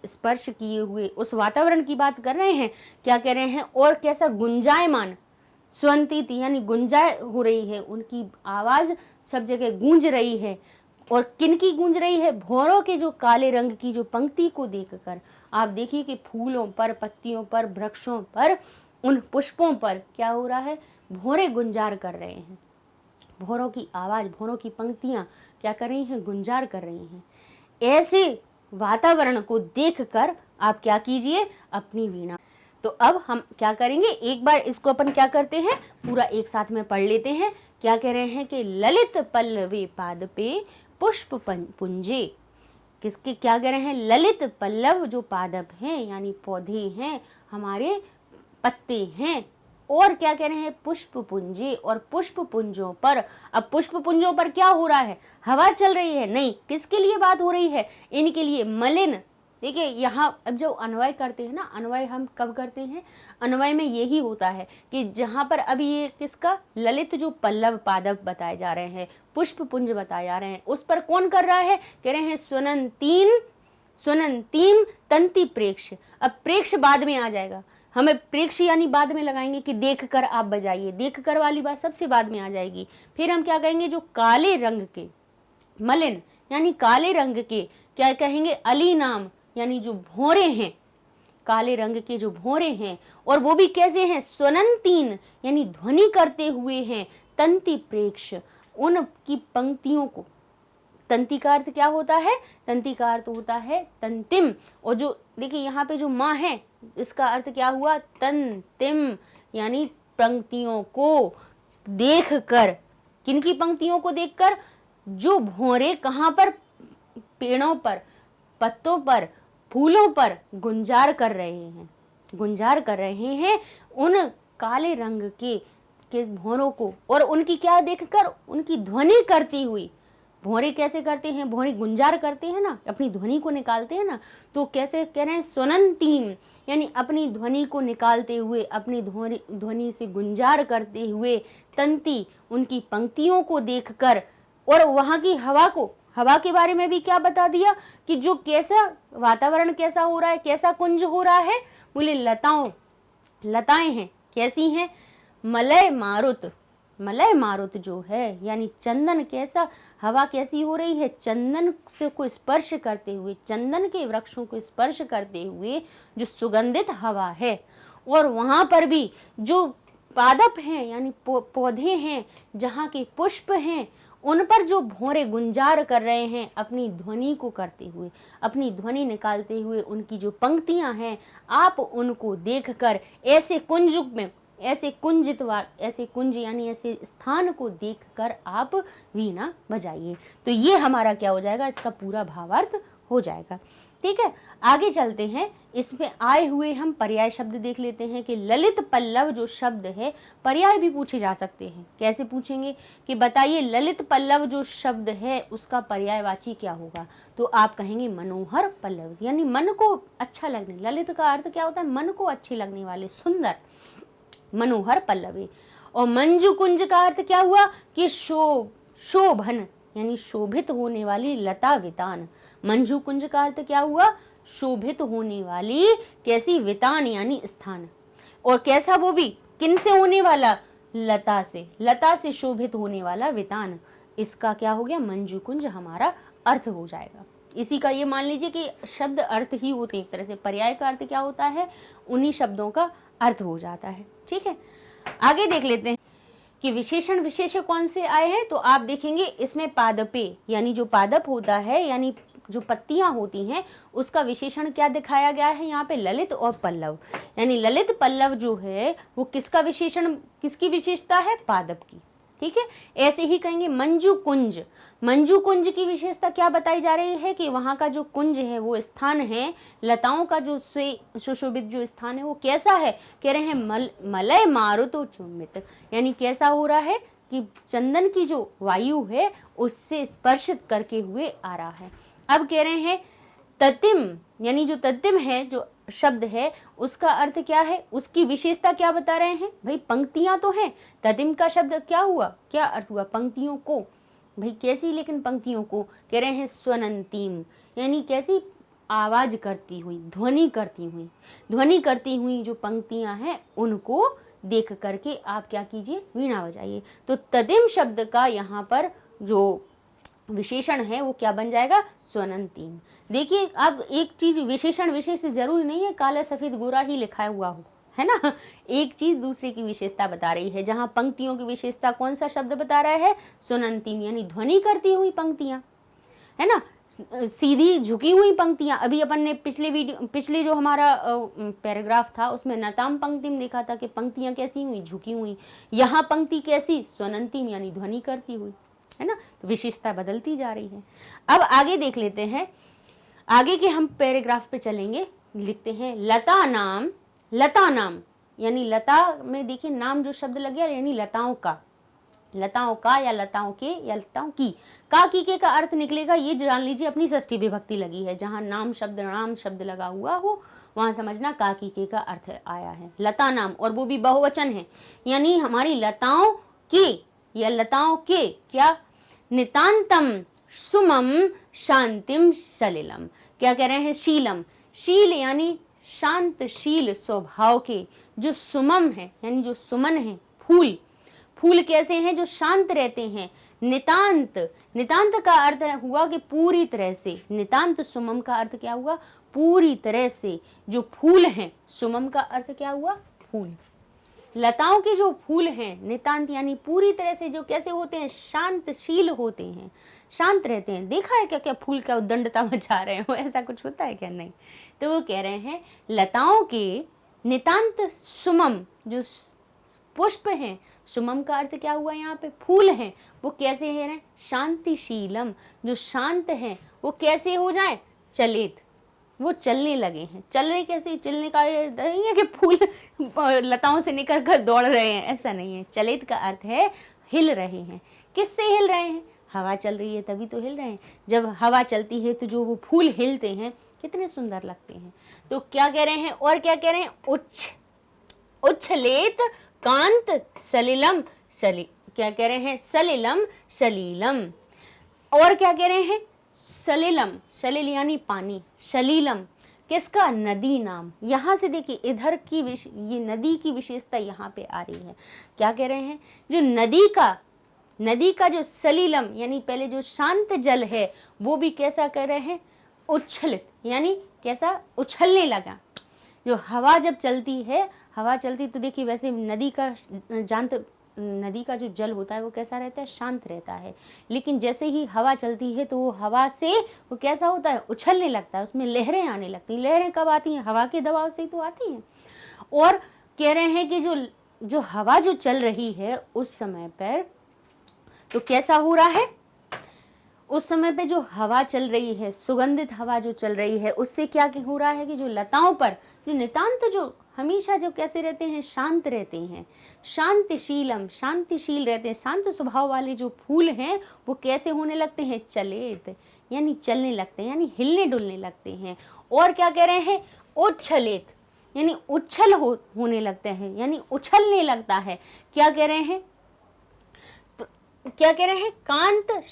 स्पर्श किए हुए उस वातावरण की बात कर रहे हैं। क्या कह रहे हैं, और कैसा गुंजायमान, स्वंतित यानी गुंजाय हो रही है, उनकी आवाज सब जगह गूंज रही है, और किन की गूंज रही है, भौरों के जो काले रंग की जो पंक्ति को देखकर। आप देखिए कि फूलों पर, पत्तियों पर, वृक्षों पर, उन पुष्पों पर क्या हो रहा है, भौरे गुंजार कर रहे हैं, भौरों की आवाज, भौरों की पंक्तियां क्या कर रही हैं, गुंजार कर रही हैं। ऐसे वातावरण को देखकर आप क्या कीजिए, अपनी वीणा। तो अब हम क्या करेंगे, एक बार इसको अपन क्या करते हैं, पूरा एक साथ में पढ़ लेते हैं। क्या कह रहे हैं कि ललित पल्लवे पाद पे पुष्प पुंजे, किसके क्या कह रहे हैं, ललित पल्लव जो पादप हैं यानी पौधे हैं, हमारे पत्ते हैं, और क्या कह रहे हैं, पुष्प पुंजे, और पुष्प पुंजों पर। अब पुष्प पुंजों पर क्या हो रहा है, हवा चल रही है, नहीं, किसके लिए बात हो रही है, इनके लिए, मलिन। देखिए यहाँ अब जो अन्वय करते हैं ना, अन्वय हम कब करते हैं, अन्वय में यही होता है कि जहाँ पर अभी ये किसका, ललित जो पल्लव पादप बताए जा रहे हैं, पुष्प पुंज बताए जा रहे हैं, उस पर कौन कर रहा है, कह रहे हैं सुनंतीम तंति प्रेक्ष। अब प्रेक्ष बाद में आ जाएगा, हमें प्रेक्ष यानी बाद में लगाएंगे कि देख कर आप बजाइए, देख कर वाली बात सबसे बाद में आ जाएगी। फिर हम क्या कहेंगे, जो काले रंग के, मलिन यानी काले रंग के, क्या कहेंगे, अली नाम यानी जो भौरे हैं, काले रंग के जो भौरे हैं, और वो भी कैसे हैं, स्वनंतीन यानी ध्वनि करते हुए हैं, तंति प्रेक्ष, उनकी पंक्तियों को। तंति का अर्थ क्या होता है, तंति का अर्थ होता है तंतिम, और जो देखिए यहाँ पे जो माँ है इसका अर्थ क्या हुआ, तंतिम यानी पंक्तियों को देखकर, किनकी पंक्तियों को देखकर, जो भौरे कहाँ पर, पेड़ों पर, पत्तों पर, फूलों पर गुंजार कर रहे हैं, गुंजार कर रहे हैं उन काले रंग के भौरों को, और उनकी क्या देखकर, उनकी ध्वनि करती हुई। भौरे कैसे करते हैं, भौरे गुंजार करते हैं ना, अपनी ध्वनि को निकालते हैं ना, तो कैसे कह रहे हैं, सुनंतीम यानी अपनी ध्वनि को निकालते हुए, अपनी ध्वनि से गुंजार करते हुए, तंती उनकी पंक्तियों को देखकर, और वहां की हवा को, हवा के बारे में भी क्या बता दिया कि जो कैसा वातावरण कैसा हो रहा है, कैसा कुंज हो रहा है, बोले लताएं हैं, कैसी हैं, मलय मारुत, मलय मारुत जो है यानी चंदन कैसा, हवा कैसी हो रही है, चंदन से को स्पर्श करते हुए, चंदन के वृक्षों को स्पर्श करते हुए जो सुगंधित हवा है, और वहाँ पर भी जो पादप हैं यानी पौधे हैं, जहाँ के पुष्प हैं, उन पर जो भौरे गुंजार कर रहे हैं अपनी ध्वनि को करते हुए, अपनी ध्वनि निकालते हुए, उनकी जो पंक्तियां हैं, आप उनको देखकर ऐसे कुंज में, ऐसे कुंज यानी ऐसे स्थान को देखकर आप वीणा बजाइए। तो ये हमारा क्या हो जाएगा, इसका पूरा भावार्थ हो जाएगा। ठीक है, आगे चलते हैं। इसमें आए हुए हम पर्याय शब्द देख लेते हैं कि ललित पल्लव जो शब्द है, पर्याय भी पूछे जा सकते हैं। कैसे पूछेंगे कि बताइए ललित पल्लव जो शब्द है उसका पर्यायवाची क्या होगा, तो आप कहेंगे मनोहर पल्लव, यानी मन को अच्छा लगने। ललित का अर्थ क्या होता है, मन को अच्छे लगने वाले, सुंदर, मनोहर पल्लवी। और मंजू कुंज का अर्थ क्या हुआ कि शोभन यानी शोभित होने वाली लता वितान। मंजू कुंज का अर्थ क्या हुआ, शोभित होने वाली कैसी, वितान यानी स्थान। और कैसा, वो भी किन से होने वाला, लता से, लता से शोभित होने वाला वितान। इसका क्या हो गया, मंजू कुंज हमारा अर्थ हो जाएगा। इसी का ये मान लीजिए कि शब्द अर्थ ही होते हैं एक तरह से, पर्याय का अर्थ क्या होता है, उन्हीं शब्दों का अर्थ हो जाता है। ठीक है, आगे देख लेते हैं कि विशेषण विशेष कौन से आए हैं। तो आप देखेंगे इसमें पादपे यानी जो पादप होता है यानी जो पत्तियां होती हैं उसका विशेषण क्या दिखाया गया है यहाँ पे, ललित और पल्लव। यानी ललित पल्लव जो है वो किसका विशेषण, किसकी विशेषता है, पादप की। ठीक है, ऐसे ही कहेंगे मंजू कुंज। मंजू कुंज की विशेषता क्या बताई जा रही है कि वहाँ का जो कुंज है वो स्थान है, लताओं का जो सुशोभित जो स्थान है वो कैसा है, कह रहे हैं मलय मारुतो चुम्बित, यानी कैसा हो रहा है कि चंदन की जो वायु है उससे स्पर्शित करके हुए आ रहा है। अब कह रहे हैं ततिम, यानी जो ततिम है जो शब्द है उसका अर्थ क्या है, उसकी विशेषता क्या बता रहे हैं, भाई पंक्तियां तो हैं। ततिम का शब्द क्या हुआ, क्या अर्थ हुआ, पंक्तियों को। भाई कैसी, लेकिन पंक्तियों को, कह रहे हैं स्वनंतीम, यानी कैसी, आवाज करती हुई, ध्वनि करती हुई जो पंक्तियां हैं उनको देख करके आप क्या कीजिए, वीणा बजाइए। तो ततिम शब्द का यहाँ पर जो विशेषण है वो क्या बन जाएगा, स्वनंतीम। देखिए अब एक चीज, विशेषण विशेष जरूरी नहीं है काला सफेद गोरा ही लिखा हुआ हो, है ना, एक चीज दूसरे की विशेषता बता रही है। जहां पंक्तियों की विशेषता कौन सा शब्द बता रहा है, स्वनंतीम, यानी ध्वनि करती हुई पंक्तियां, है ना, सीधी झुकी हुई पंक्तियां। अभी अपन ने पिछले जो हमारा पैराग्राफ था उसमें नताम पंक्तिम देखा था कि पंक्तियां कैसी हुई, झुकी हुई। यहाँ पंक्ति कैसी, स्वनंतीम, यानी ध्वनि करती हुई, है ना, तो विशेषता बदलती जा रही है। अब आगे देख लेते हैं, आगे के हम पैराग्राफ पे चलेंगे। लिखते हैं लता नाम, लता नाम यानी लता में देखिए नाम जो शब्द लग गया यानी लताओं का, लताओं का या लताओं के या लताओं की, का की के का अर्थ निकलेगा, ये जान लीजिए अपनी षष्ठी विभक्ति लगी है। जहां नाम शब्द लगा हुआ हो वहां समझना का की के का अर्थ आया है, लता नाम, और वो भी बहुवचन है, यानी हमारी लताओं की या लताओं के क्या, नितांतम सुमम शांतिम सलिलम, क्या कह रहे हैं, शीलम, शील यानी शांतशील स्वभाव के, जो सुमम है यानी जो सुमन है, फूल, फूल कैसे हैं, जो शांत रहते हैं। नितांत, नितांत का अर्थ हुआ कि पूरी तरह से, नितांत सुमम का अर्थ क्या हुआ, पूरी तरह से जो फूल हैं, सुमम का अर्थ क्या हुआ, फूल। लताओं के जो फूल हैं नितांत यानी पूरी तरह से जो कैसे होते हैं, शांतशील होते हैं, शांत रहते हैं। देखा है क्या क्या फूल का उद्दंडता मचा रहे हो, ऐसा कुछ होता है क्या, नहीं। तो वो कह रहे हैं लताओं के नितांत सुमम जो पुष्प हैं, सुमम का अर्थ क्या हुआ, यहाँ पे फूल हैं, वो कैसे है, शांतिशीलम, जो शांत हैं वो कैसे हो जाए, चलित, वो चलने लगे हैं। चलने कैसे, चलने का नहीं है कि फूल लताओं से निकल कर दौड़ रहे हैं, ऐसा नहीं है। चलित का अर्थ है हिल रहे हैं। किससे हिल रहे हैं, हवा चल रही है तभी तो हिल रहे हैं। जब हवा चलती है तो जो वो फूल हिलते हैं कितने सुंदर लगते हैं। तो क्या कह रहे हैं, और क्या कह रहे हैं, उच्छलेत कांत सलिलम, क्या कह रहे हैं, सलिलम सलीलम। और क्या कह रहे हैं, सलिलम, सलिल यानी पानी, सलीलम किसका? नदी नाम। यहाँ से देखिए इधर की ये नदी की विशेषता यहाँ पे आ रही है। क्या कह रहे हैं? जो नदी का जो सलीलम यानी पहले जो शांत जल है वो भी कैसा कर रहे हैं? उच्छलित, यानी कैसा? उछलने लगा। जो हवा जब चलती है, हवा चलती तो देखिए वैसे नदी का जो जल होता है वो कैसा रहता है? शांत रहता है। लेकिन जैसे ही हवा चलती है तो वो हवा से वो कैसा होता है? उछलने लगता है, उसमें लहरें आने लगती हैं। लहरें कब आती हैं? हवा के दबाव से ही तो आती हैं। और कह रहे हैं कि जो हवा जो चल रही है उस समय पर तो कैसा हो रहा है? उस समय पे जो हवा चल रही है, सुगंधित हवा जो चल रही है, उससे क्या हो रहा है कि जो लताओं पर जो नितांत जो हमेशा जो कैसे रहते हैं? शांत रहते हैं, शांतिशीलम, शांतिशील रहते हैं। शांत स्वभाव वाले जो फूल हैं वो कैसे होने लगते हैं? चलित, यानी चलने लगते हैं, यानी हिलने डुलने लगते हैं। और क्या कह रहे हैं? उच्छलित, यानी होने लगते हैं, यानी उछलने लगता है। क्या कह रहे हैं? तो क्या कह रहे हैं? कांत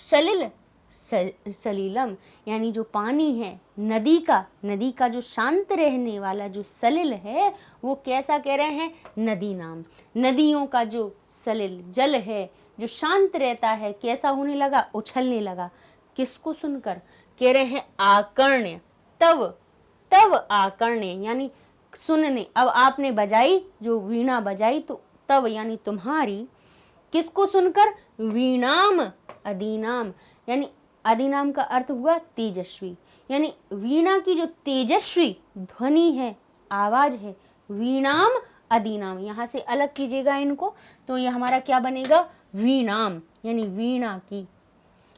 सलीलम, यानी जो पानी है नदी का जो शांत रहने वाला जो सलिल है वो कैसा कह रहे हैं? नदी नाम। नदियों का जो सलिल जल है जो शांत रहता है कैसा होने लगा? उछलने लगा। किसको सुनकर? कह रहे हैं आकर्ण्य, तब आकर्ण्य, यानी सुनने। अब आपने बजाई, जो वीणा बजाई, तो तब यानी तुम्हारी, किसको सुनकर? वीणाम अदीनाम, यानी अधिनाम का अर्थ हुआ तेजस्वी, यानी वीणा की जो तेजस्वी ध्वनि है, आवाज है, वीणाम अधिनाम। यहाँ से अलग कीजिएगा इनको, तो ये हमारा क्या बनेगा? वीणाम, यानी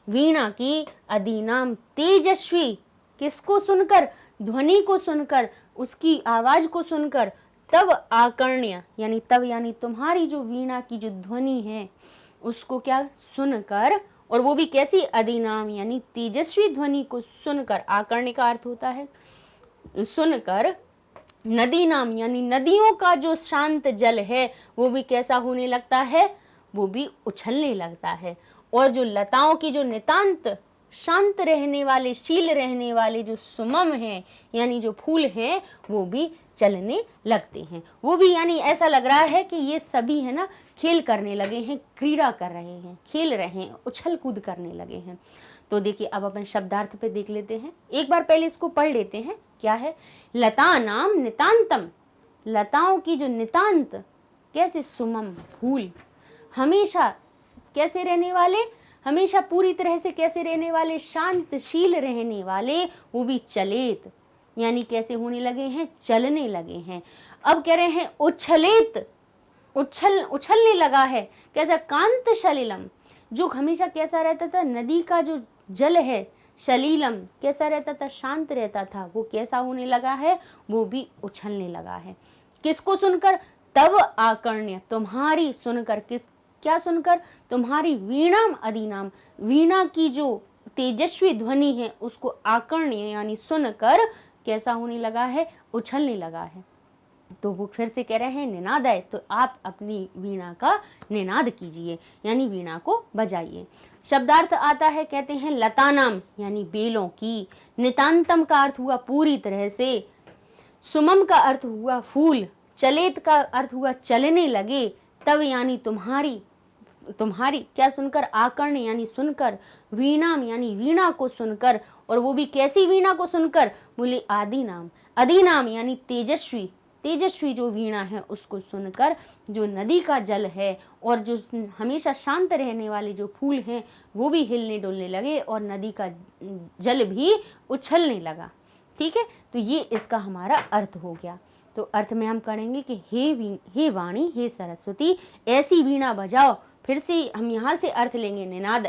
वीणा की अधिनाम तेजस्वी, किसको सुनकर? ध्वनि को सुनकर, उसकी आवाज को सुनकर। तब आकर्ण्य, यानी तब यानी तुम्हारी जो वीणा की जो ध्वनि है उसको क्या? सुनकर, और वो भी कैसी? अधिनाम, यानी तेजस्वी ध्वनि को सुनकर। आकर्ण्य का अर्थ होता है सुनकर। नदी नाम, यानी नदियों का जो शांत जल है वो भी कैसा होने लगता है? वो भी उछलने लगता है। और जो लताओं की जो नितांत शांत रहने वाले, शील रहने वाले जो सुमम हैं, यानी जो फूल हैं, वो भी चलने लगते हैं। वो भी यानी ऐसा लग रहा है कि ये सभी है ना खेल करने लगे हैं, क्रीड़ा कर रहे हैं, खेल रहे हैं, उछल कूद करने लगे हैं। तो देखिए अब अपन शब्दार्थ पे देख लेते हैं। एक बार पहले इसको पढ़ लेते हैं। क्या है? लता नाम नितांतम, लताओं की जो नितांत, कैसे? सुमम, फूल, हमेशा कैसे रहने वाले? हमेशा पूरी तरह से कैसे रहने वाले? शांतशील रहने वाले। वो भी चलित, यानी कैसे होने लगे हैं? चलने लगे हैं। अब कह रहे हैं उच्छलित, उछलने लगा है। कैसा? कांत सलिलम, जो हमेशा कैसा रहता था? नदी का जो जल है सलीलम कैसा रहता था? शांत रहता था। वो कैसा होने लगा है? वो भी उछलने लगा है। किसको सुनकर? तब आकर्ण्य, तुम्हारी सुनकर। क्या सुनकर? तुम्हारी वीणाम अधिनाम, वीणा की जो तेजस्वी ध्वनि है उसको आकर्ण्य यानी सुनकर कैसा होने लगा है? उछलने लगा है। तो वो फिर से कह रहे हैं निनादय, तो आप अपनी वीणा का निनाद कीजिए, यानी वीणा को बजाइए। शब्दार्थ आता है, कहते हैं लतानाम, यानी बेलों की। नितांतम का अर्थ हुआ पूरी तरह से। सुमम का अर्थ हुआ फूल। चलेत का अर्थ हुआ चलने लगे। तब यानी तुम्हारी क्या सुनकर? आकर्ण यानी सुनकर। वीणाम यानी वीणा को सुनकर, और वो भी कैसी वीणा को सुनकर? बोले आदिनाम। अधिनाम यानी तेजस्वी जो वीणा है उसको सुनकर। जो नदी का जल है और जो हमेशा शांत रहने वाले जो फूल हैं वो भी हिलने डुलने लगे और नदी का जल भी उछलने लगा। ठीक है, तो ये इसका हमारा अर्थ हो गया। तो अर्थ में हम करेंगे कि हे वाणी, हे सरस्वती, ऐसी वीणा बजाओ। फिर से हम यहाँ से अर्थ लेंगे निनाद।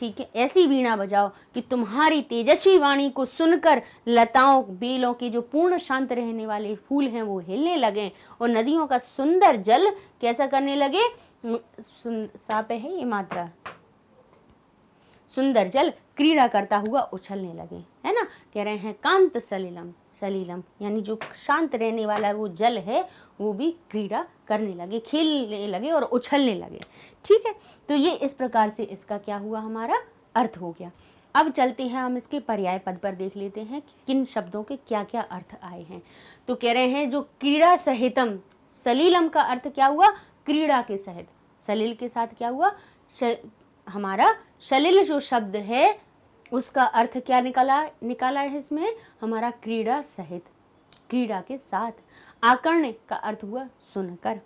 ठीक है, ऐसी वीणा बजाओ कि तुम्हारी तेजस्वी वाणी को सुनकर लताओं, बेलों के जो पूर्ण शांत रहने वाले फूल हैं वो हिलने लगे और नदियों का सुंदर जल कैसा करने लगे? सापे है ये मात्रा, सुंदर जल क्रीड़ा करता हुआ उछलने लगे, है ना। कह रहे हैं कांत सलीलम यानी जो शांत रहने वाला वो जल है वो भी क्रीड़ा करने लगे, खेलने लगे और उछलने लगे। ठीक है, तो ये इस प्रकार से इसका क्या हुआ, हमारा अर्थ हो गया। अब चलते हैं हम इसके पर्याय पद पर, देख लेते हैं कि किन शब्दों के क्या क्या अर्थ आए हैं। तो कह रहे हैं जो क्रीड़ा सहितम, सलीलम का अर्थ क्या हुआ, क्रीड़ा के सहित, सलील के साथ क्या हुआ, हमारा सलिल जो शब्द है उसका अर्थ क्या निकाला है इसमें, हमारा क्रीड़ा सहित, क्रीड़ा के साथ। आकर्ण का अर्थ हुआ सुनकर,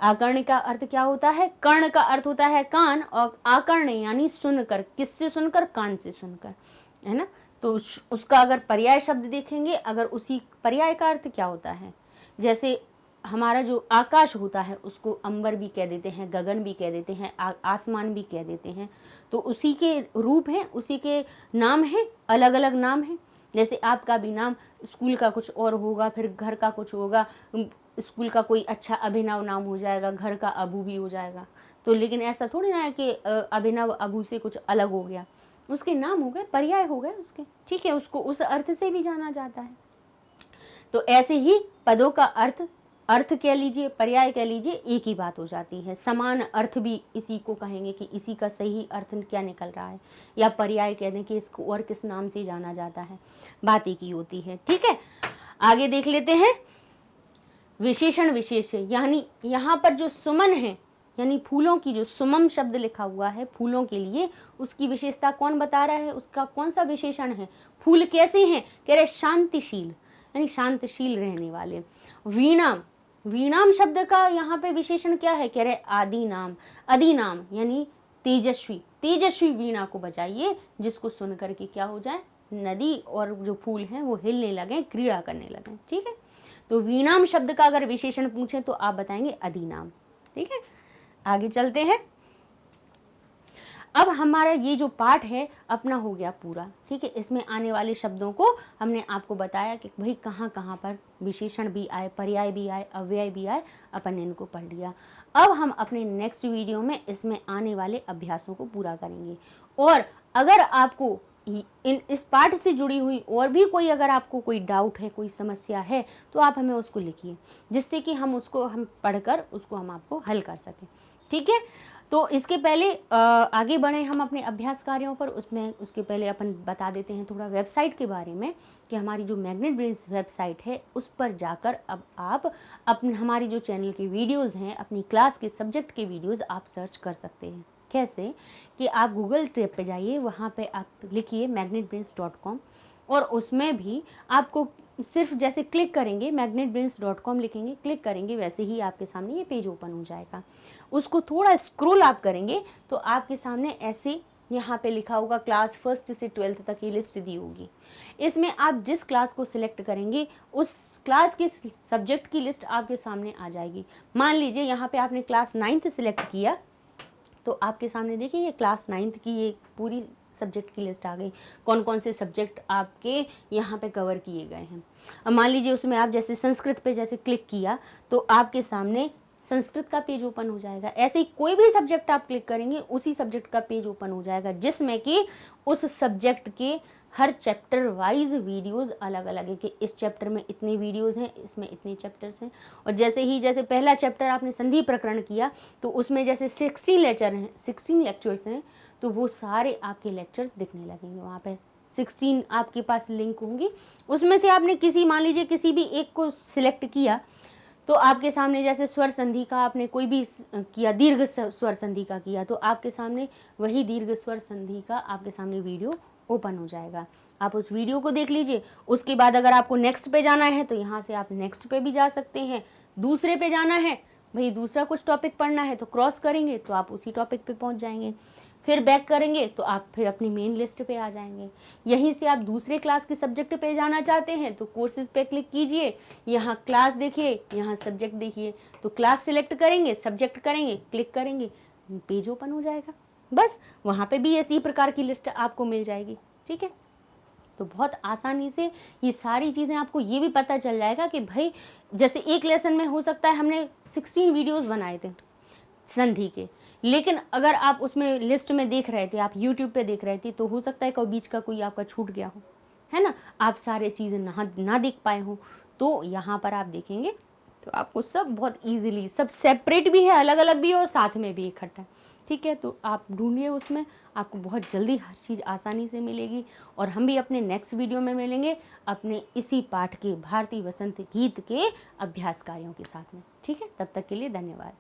आकर्ण का अर्थ क्या होता है, कर्ण का अर्थ होता है कान, और आकर्ण यानी सुनकर, किससे सुनकर, कान से सुनकर, है ना। तो उसका अगर पर्याय शब्द देखेंगे, अगर उसी पर्याय का अर्थ क्या होता है, जैसे हमारा जो आकाश होता है उसको अंबर भी कह देते हैं, गगन भी कह देते हैं, आसमान भी कह देते हैं। तो उसी के रूप हैं, उसी के नाम हैं, अलग अलग नाम हैं। जैसे आपका भी नाम स्कूल का कुछ और होगा, फिर घर का कुछ होगा, स्कूल का कोई अच्छा अभिनव नाम हो जाएगा, घर का अबू भी हो जाएगा। तो लेकिन ऐसा थोड़ी ना है कि अभिनव अबू से कुछ अलग हो गया, उसके नाम हो गए, पर्याय हो गए उसके, ठीक है, उसको उस अर्थ से भी जाना जाता है। तो ऐसे ही पदों का अर्थ कह लीजिए, पर्याय कह लीजिए, एक ही बात हो जाती है। समान अर्थ भी इसी को कहेंगे कि इसी का सही अर्थ क्या निकल रहा है, या पर्याय कह दें कि इसको और किस नाम से जाना जाता है, बात एक ही होती है, ठीक है। आगे देख लेते हैं विशेषण विशेष्य, यानी यहाँ पर जो सुमन है, यानी फूलों की जो सुमम शब्द लिखा हुआ है फूलों के लिए, उसकी विशेषता कौन बता रहा है, उसका कौन सा विशेषण है, फूल कैसे हैं, कह रहे शांतिशील, यानी शांतशील रहने वाले। वीणा, वीणाम शब्द का यहाँ पे विशेषण क्या है, कह रहे आदि नाम, आदि नाम यानी तेजस्वी, तेजस्वी वीणा को बजाइए जिसको सुन करके क्या हो जाए, नदी और जो फूल हैं वो हिलने लगे, क्रीड़ा करने लगे, ठीक है। तो वीणाम शब्द का अगर विशेषण पूछे तो आप बताएंगे अधिनाम, ठीक है। आगे चलते हैं। अब हमारा ये जो पाठ है अपना हो गया पूरा, ठीक है। इसमें आने वाले शब्दों को हमने आपको बताया कि भाई कहाँ कहाँ पर विशेषण भी आए, पर्याय भी आए, अव्यय भी आए, अपन ने इनको पढ़ लिया। अब हम अपने नेक्स्ट वीडियो में इसमें आने वाले अभ्यासों को पूरा करेंगे। और अगर आपको इस पाठ से जुड़ी हुई और भी कोई अगर आपको कोई डाउट है, कोई समस्या है, तो आप हमें उसको लिखिए, जिससे कि हम उसको हम पढ़कर उसको हम आपको हल कर सकें, ठीक है। तो इसके पहले आगे बढ़े हम अपने अभ्यास कार्यों पर, उसके पहले अपन बता देते हैं थोड़ा वेबसाइट के बारे में, कि हमारी जो मैग्नेट ब्रेन्स वेबसाइट है उस पर जाकर अब आप अपने हमारी जो चैनल की वीडियोस हैं, अपनी क्लास के सब्जेक्ट के वीडियोस आप सर्च कर सकते हैं। कैसे कि आप गूगल टैब पे जाइए, वहाँ पे आप लिखिए magnetbrains.com, और उसमें भी आपको सिर्फ जैसे क्लिक करेंगे magnetbrains.com लिखेंगे, क्लिक करेंगे, वैसे ही आपके सामने ये पेज ओपन हो जाएगा। उसको थोड़ा स्क्रॉल आप करेंगे तो आपके सामने ऐसे यहाँ पे लिखा होगा क्लास 1 से 12 तक की लिस्ट दी होगी। इसमें आप जिस क्लास को सिलेक्ट करेंगे उस क्लास के सब्जेक्ट की लिस्ट आपके सामने आ जाएगी। मान लीजिए यहाँ पे आपने क्लास 9th सिलेक्ट किया, तो आपके सामने देखिए ये क्लास 9th की ये पूरी सब्जेक्ट की लिस्ट आ गई, कौन कौन से सब्जेक्ट आपके यहाँ पे कवर किए गए हैं। अब मान लीजिए उसमें आप जैसे संस्कृत पे जैसे क्लिक किया तो आपके सामने संस्कृत का पेज ओपन हो जाएगा। ऐसे ही कोई भी सब्जेक्ट आप क्लिक करेंगे उसी सब्जेक्ट का पेज ओपन हो जाएगा, जिसमें कि उस सब्जेक्ट के हर चैप्टर वाइज वीडियोस अलग अलग है, कि इस चैप्टर में इतने वीडियोस हैं, इसमें इतने चैप्टर्स हैं। और जैसे पहला चैप्टर आपने संधि प्रकरण किया तो उसमें जैसे 16 लेक्चर्स हैं, तो वो सारे आपके लेक्चर्स दिखने लगेंगे। वहाँ पे 16 आपके पास लिंक होंगी, उसमें से आपने मान लीजिए किसी भी एक को सिलेक्ट किया तो आपके सामने जैसे स्वर संधि का आपने कोई भी किया, दीर्घ स्वर संधि का किया, तो आपके सामने वही दीर्घ स्वर संधि का आपके सामने वीडियो ओपन हो जाएगा। आप उस वीडियो को देख लीजिए। उसके बाद अगर आपको नेक्स्ट पे जाना है तो यहाँ से आप नेक्स्ट पे भी जा सकते हैं। दूसरे पे जाना है, भाई दूसरा कुछ टॉपिक पढ़ना है तो क्रॉस करेंगे तो आप उसी टॉपिक पे पहुँच जाएंगे। फिर बैक करेंगे तो आप फिर अपनी मेन लिस्ट पे आ जाएंगे। यहीं से आप दूसरे क्लास के सब्जेक्ट पे जाना चाहते हैं तो कोर्सेज पे क्लिक कीजिए, यहाँ क्लास देखिए, यहाँ सब्जेक्ट देखिए, तो क्लास सिलेक्ट करेंगे, सब्जेक्ट करेंगे, क्लिक करेंगे, पेज ओपन हो जाएगा। बस वहाँ पे भी इसी प्रकार की लिस्ट आपको मिल जाएगी, ठीक है। तो बहुत आसानी से ये सारी चीज़ें आपको ये भी पता चल जाएगा कि भाई जैसे एक लेसन में हो सकता है हमने 16 वीडियोज़ बनाए थे संधि के, लेकिन अगर आप उसमें लिस्ट में देख रहे थे, आप यूट्यूब पे देख रहे थे, तो हो सकता है कि बीच का कोई आपका छूट गया हो, है ना, आप सारे चीज़ें ना देख पाए हो। तो यहाँ पर आप देखेंगे तो आपको सब बहुत इजीली, सब सेपरेट भी है, अलग अलग भी है और साथ में भी इकट्ठा, ठीक है, तो आप ढूंढिए उसमें, आपको बहुत जल्दी हर चीज़ आसानी से मिलेगी। और हम भी अपने नेक्स्ट वीडियो में मिलेंगे अपने इसी पाठ के भारतीय वसंत गीत के अभ्यास कार्यों के साथ में। ठीक है, तब तक के लिए धन्यवाद।